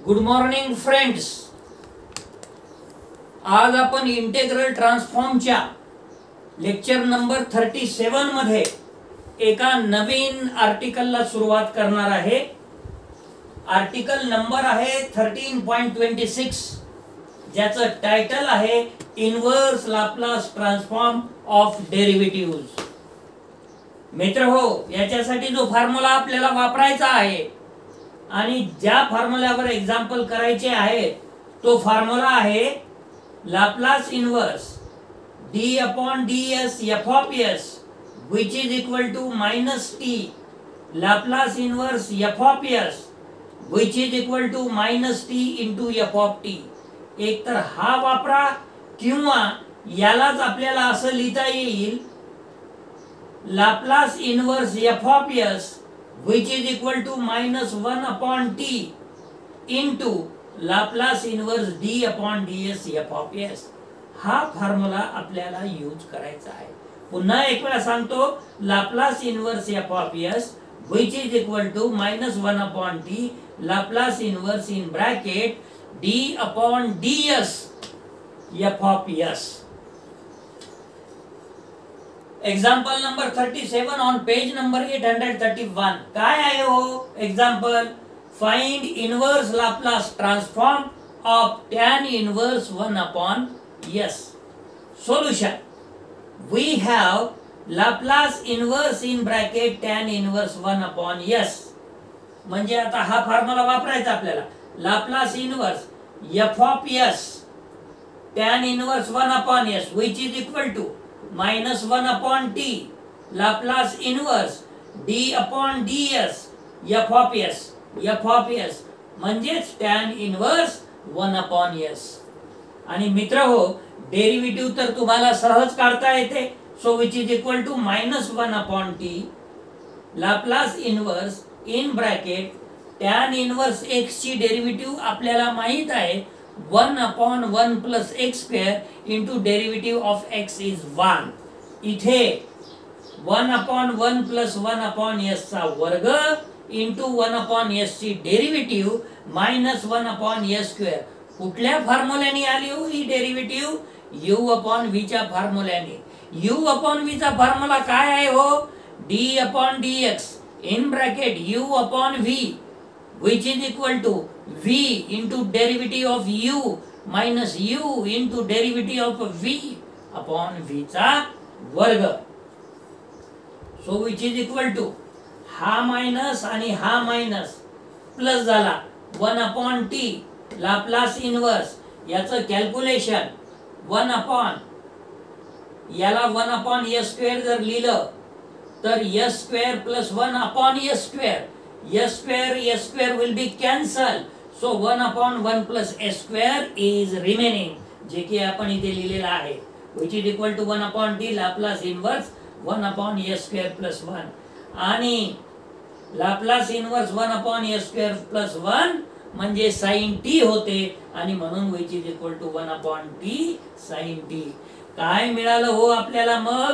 Good morning friends. आज आपण integral ट्रान्सफॉर्मच्या lecture number 37 मध्ये एका नवीन आर्टिकलला सुरुवात करणार आहे. आर्टिकल नंबर आहे 13.26, ज्याचं टायटल आहे inverse Laplace transform of derivatives. मित्र हो, याच्यासाठी जो फॉर्म्युला आपल्याला वापरायचा आहे आणि ज्या फॉर्म्युल्यावर एक्झाम्पल करायचे आहे तो फॉर्म्युला आहे Laplace inverse d upon ds f of s which is equal to minus t Laplace inverse f of s which is equal to minus t into f of t. एक तर हा वापरा किंवा यालाच आपल्याला असं लिहिता येईल Laplace inverse f of s which is equal to minus 1 upon t into Laplace inverse d upon ds f of s. हा फॉर्म्युला आपल्याला यूज करायचा आहे. पुन्हा एक वेळा सांगतो, Laplace inverse f of s which is equal to minus 1 upon t Laplace inverse in bracket d upon ds f of s. Example number 37 on page number 831. काय आहे हो example? Find inverse Laplace transform of tan inverse 1 upon s. Solution, we have Laplace inverse in bracket tan inverse 1 upon s. म्हणजे आता हा formula वापरायचा आपल्याला. Laplace inverse f of s tan inverse 1 upon s which is equal to minus 1 upon t Laplace inverse d upon ds f of s. f of s म्हणजेच tan inverse 1 upon s. आणि मित्र हो, derivative तर तुम्हाला सहज काढता येते. So which is equal to minus 1 upon t Laplace inverse in bracket tan inverse x ची डेरिव्हेटिव्ह आपल्याला माहित आहे 1 upon 1 plus x square into derivative of x is 1. इथे 1 upon 1 plus 1 upon s चा वर्ग into 1 upon s ची derivative minus 1 upon s square. कुठल्या फॉर्म्युल्याने आली हो ही डेरिव्हेटिव्ह? u upon v च्या फॉर्म्युल्याने. u upon v चा फॉर्म्युला काय आहे हो? d upon dx in bracket u upon v which is equal to v into derivative of u minus u into derivative of v upon v चा वर्ग. so which is equal to हा minus आणि हा minus plus झाला 1 upon t Laplace inverse. याचं calculation 1 upon याला 1 upon s square जर लिहिलं तर s square plus 1 upon s square. s square will be cancelled. so 1 upon 1 plus s square is remaining, जे की आपण इथे लिहिलेला आहे, which is equal to 1 upon t Laplace inverse 1 upon s square plus 1. आणि Laplace inverse 1 upon s square plus 1 म्हणजे sin t होते आणि म्हणून which is equal to 1 upon t sin t. काय मिळालं हो आपल्याला मग?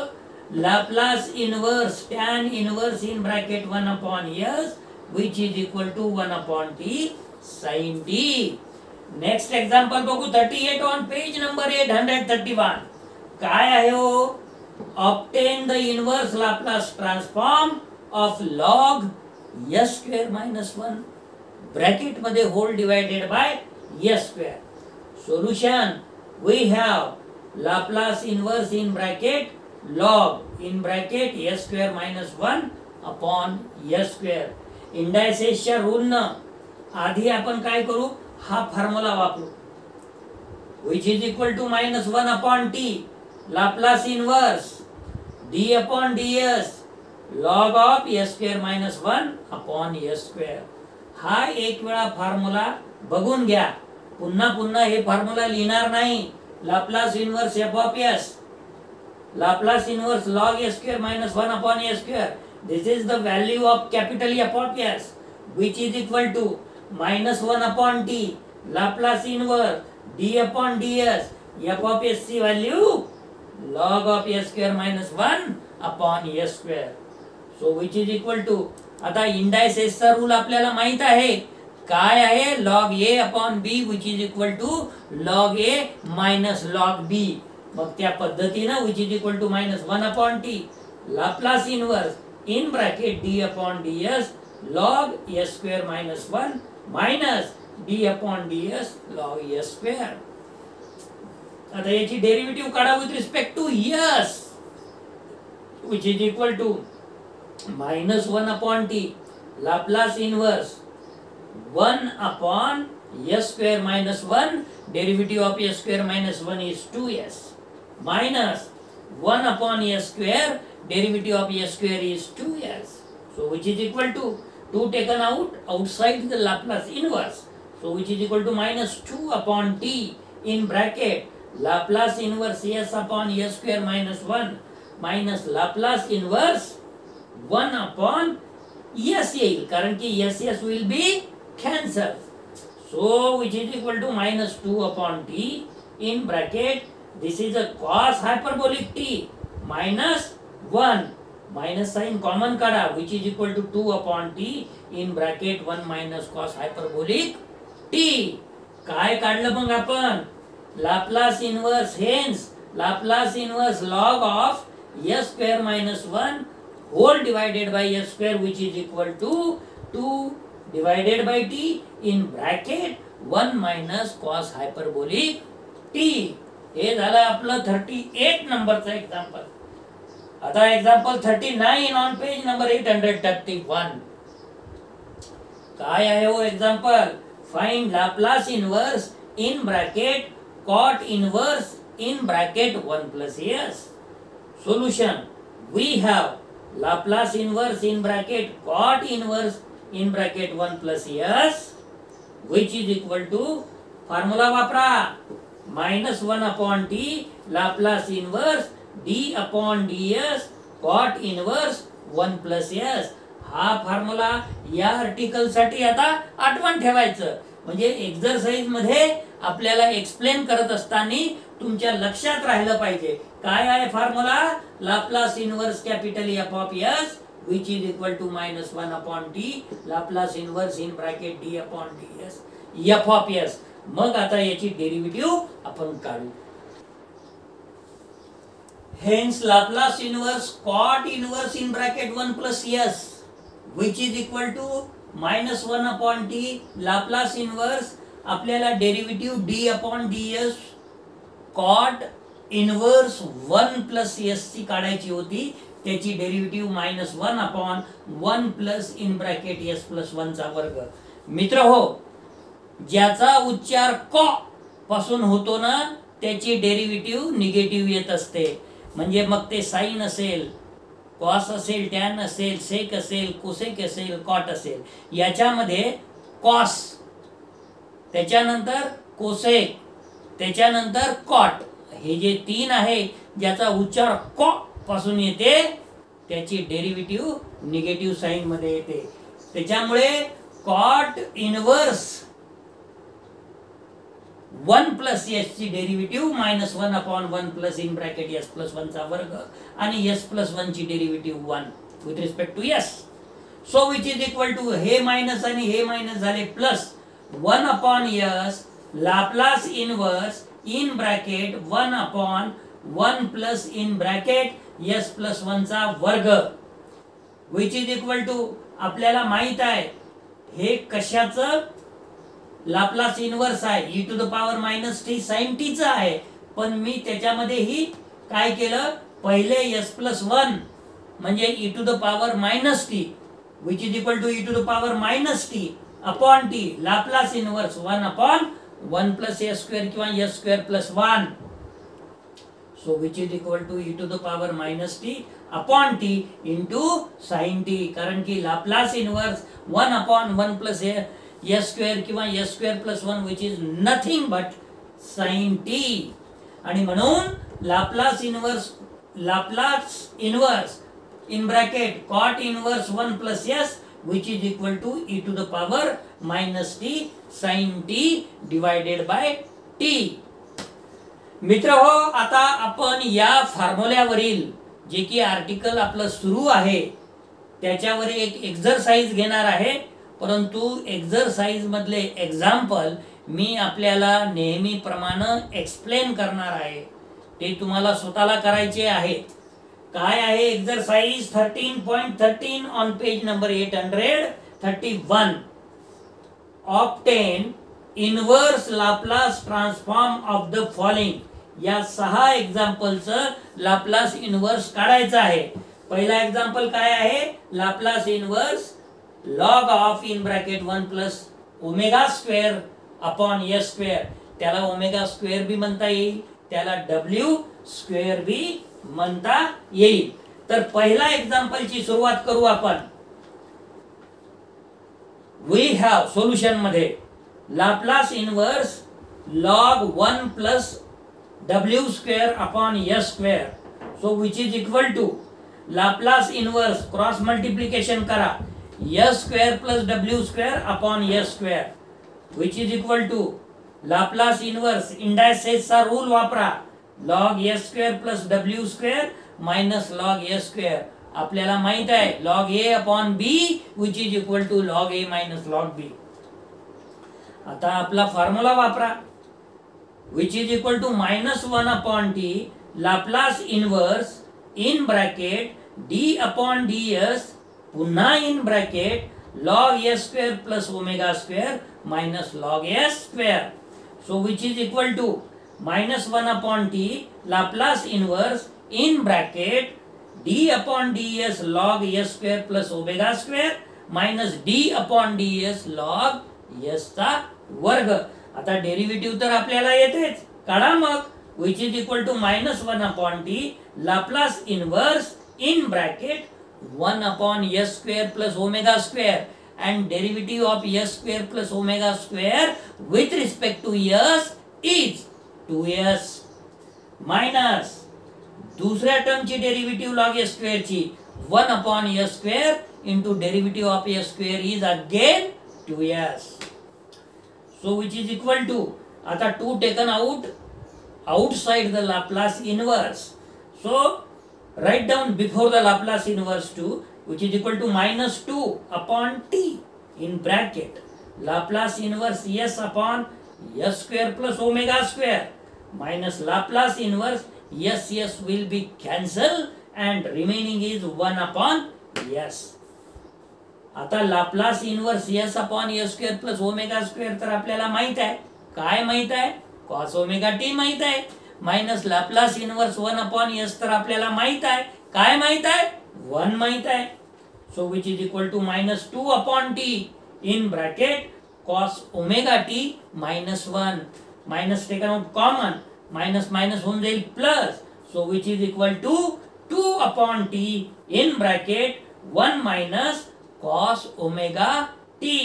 Laplace inverse tan inverse in bracket 1 upon s which is equal to 1 upon t sin t. Next example बघू 38 ऑन पेज नंबर 831. काय आहे हो? Obtain the inverse Laplace transform of log s square minus 1 bracket मध्ये whole divided by s square. Solution, we have Laplace inverse in bracket log in bracket s square minus 1 upon s square. इंडायसेसच्या rule न आधी आपण काय करू? हा formula वापरू, which is equal to minus 1 upon t Laplace inverse d upon ds log of s square minus 1 upon s square. हा एक वेळा फॉर्म्युला बघून घ्या. पुन्हा पुन्हा हे फॉर्म्युला लिहिणार नाही. Laplace inverse f of s Laplace inverse log s square minus 1 upon s square. This is the value of capital F of s which is equal to minus 1 upon t Laplace inverse d upon ds f of s ची value log of s square minus 1 upon s square. So which is equal to, आता इंडायसेसचा rule आपल्याला माहित आहे, काय आहे log a upon b which is equal to log a minus log b. मग त्या पद्धतीनं which is equal to minus 1 upon t Laplace inverse in bracket d upon ds log s square minus 1 minus d upon ds log s square. आता याची derivative काढा with respect to s which is equal to minus 1 upon t Laplace inverse 1 upon s square minus 1 derivative of s square minus 1 is 2s minus 1 upon s square derivative of s square is 2s. So which is equal to 2 taken out outside the Laplace inverse. So which is equal to minus 2 upon t in bracket Laplace inverse s upon s square minus 1 minus Laplace inverse 1 upon s येईल कारण की s will be cancelled. So which is equal to minus 2 upon t in bracket this is a cos hyperbolic t minus 1 minus sign common काढा which is equal to 2 upon t in bracket 1 minus cos hyperbolic t. काय काढलं मग आपण Laplace inverse hence Laplace inverse log of s square minus 1 whole divided by s square which is equal to 2 divided by t in bracket 1 minus cos hyperbolic t. हे झालं आपलं 38 नंबरचं example. आता example 39 on page number 831. काय आहे वो example find Laplace inverse in bracket cot inverse in bracket 1 plus s. Solution we have Laplace inverse in bracket cot inverse in bracket 1 plus s which is equal to formula वापरा minus 1 upon t Laplace inverse d upon ds cot inverse 1 plus s. हा formula या article साठी आता आठवण ठेवायचं म्हणजे exercise मध्ये आपल्याला एक्सप्लेन करत असताना तुमच्या लक्षात राहिलं पाहिजे. काय आहे formula Laplace inverse capital F of s which is equal to minus 1 upon t Laplace inverse in bracket d upon ds f of s. मग आता याची डेरिव्हेटिव्ह आपण काढू. Hence Laplace inverse cot inverse in bracket 1 plus s which is equal to minus 1 upon t Laplace inverse आपल्याला derivative d upon ds cot inverse 1 plus s ची काढायची होती. त्याची derivative minus 1 upon 1 plus in bracket s plus 1 चा वर्ग. मित्र हो ज्याचा उच्चार क पासून होतो ना त्याची डेरिव्हेटिव्ह निगेटिव्ह येत असते. म्हणजे मग ते साइन असेल कॉस असेल टॅन असेल सेक असेल कोसेक असेल कॉट असेल. याच्यामध्ये कॉस त्याच्यानंतर कोसेक त्याच्यानंतर कॉट हे जे तीन आहे ज्याचा उच्चार क पासून येते त्याची डेरिव्हेटिव्ह निगेटिव्ह साइन मध्ये येते. त्याच्यामुळे कॉट इनवर्स 1 plus s ची derivative minus 1 upon 1 plus in bracket s plus 1 चा वर्ग आणि s plus 1 ची derivative 1 with respect to s. So which is equal to हे मायनस आणि हे मायनस झाले plus 1 upon s Laplace inverse in bracket 1 upon 1 plus in bracket s plus 1 चा वर्ग which is equal to आपल्याला माहित आहे हे कशाचं Laplace inverse आहे e to the power minus t sin t चा आहे. पण मी त्याच्यामध्ये ही काय केलं पहिले s plus 1 म्हणजे e to the power minus t which is equal to e to the power minus t upon t Laplace inverse 1 upon 1 plus s square किंवा s square plus 1. So which is equal to e to the power minus t upon t into sin t कारण की Laplace inverse 1 upon 1 plus s square किंवा s square plus 1 which is nothing but sin t. आणि म्हणून Laplace inverse in bracket cot inverse 1 plus s which is equal to e to the power minus t sin t divided by t. मित्र हो आता आपण या फॉर्म्युल्यावरील जे की article आपलं सुरू आहे त्याच्यावर एक एक्सरसाइज घेणार आहे. परंतु एक्झरसाइज मधले एक्झाम्पल मी आपल्याला नेहमीप्रमाणे एक्सप्लेन करणार आहे, ते तुम्हाला स्वतःला करायचे आहेत. काय आहे exercise 13.13 on page number 831. Obtain inverse Laplace transform of the following. या 6 एक्झाम्पलचं लाप्लास इनवर्स काढायचं आहे. पहिला एक्झाम्पल काय आहे, Laplace inverse log of in bracket 1 plus omega square upon S square. त्याला ओमेगा स्क्वेअर बी म्हणता येईल, त्याला डब्ल्यू स्क्वेअर बी म्हणता येईल. तर पहिला एक्झाम्पलची सुरुवात करू आपण. वी हॅव सोल्युशन मध्ये Laplace inverse log 1 plus W square upon S square. So which is equal to Laplace inverse cross multiplication करा, S square plus W square upon S square which is equal to Laplace inverse इंडायसेसचा rule वापरा, log S square plus W square minus log S square. आपल्याला माहित आहे log A upon B which is equal to log A minus log बी. आता आपला formula वापरा, which is equal to -1 upon T Laplace inverse in bracket D upon D S पुन्हा in bracket log S square plus omega square minus log S square. So which is equal to -1 upon T Laplace inverse in bracket D upon D S log S square plus omega square minus D upon D S log S चा वर्ग. आता derivative तर आपल्याला येतेच, काढा मग. Which is equal to -1 upon T Laplace inverse in bracket 1 upon S square plus omega square and derivative of s square plus omega square with respect to s is 2s minus दुसऱ्या टर्मची derivative log s square ची 1 upon s square into derivative of s square is again 2s. So which is equal to, आता 2 taken out outside the Laplace inverse. So write down before the Laplace inverse 2 which is equal to -2 upon t in bracket Laplace inverse s upon s square plus omega square minus Laplace inverse s will be cancelled and remaining is 1 upon s. आता Laplace inverse s upon s square plus omega square तर आपल्याला माहित आहे. काय माहित आहे? cos omega t माहित आहे. Minus Laplace inverse 1 upon s तर आपल्याला माहित आहे. काय माहित आहे? 1 माहित आहे. So which is equal to -2 upon t in bracket cos omega t -1 minus taken out common minus minus होऊन जाईल plus. So which is equal to 2 upon t in bracket 1 minus cos omega t.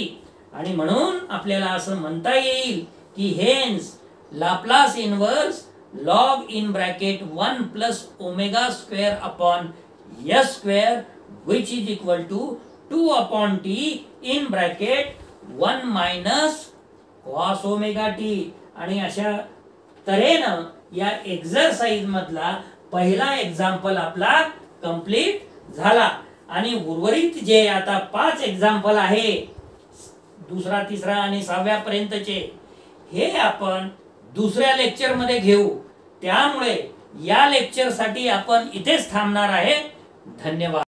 आणि म्हणून आपल्याला असं म्हणता येईल की hence Laplace inverse log in bracket 1 plus omega square upon s square which is equal to 2 upon t in bracket 1 minus cos omega t. आणि अशा तऱ्हेनं या एक्झरसाइज मधला पहिला एक्झाम्पल आपला कंप्लीट झाला. आणि उर्वरित जे आता 5 एक्झाम्पल आहे, दुसरा तिसरा आणि 6व्या पर्यंतचे, हे आपण दुसऱ्या लेक्चर मध्ये घेऊ. त्यामुळे या लेक्चर साठी आपण इथेच थांबणार आहे. धन्यवाद.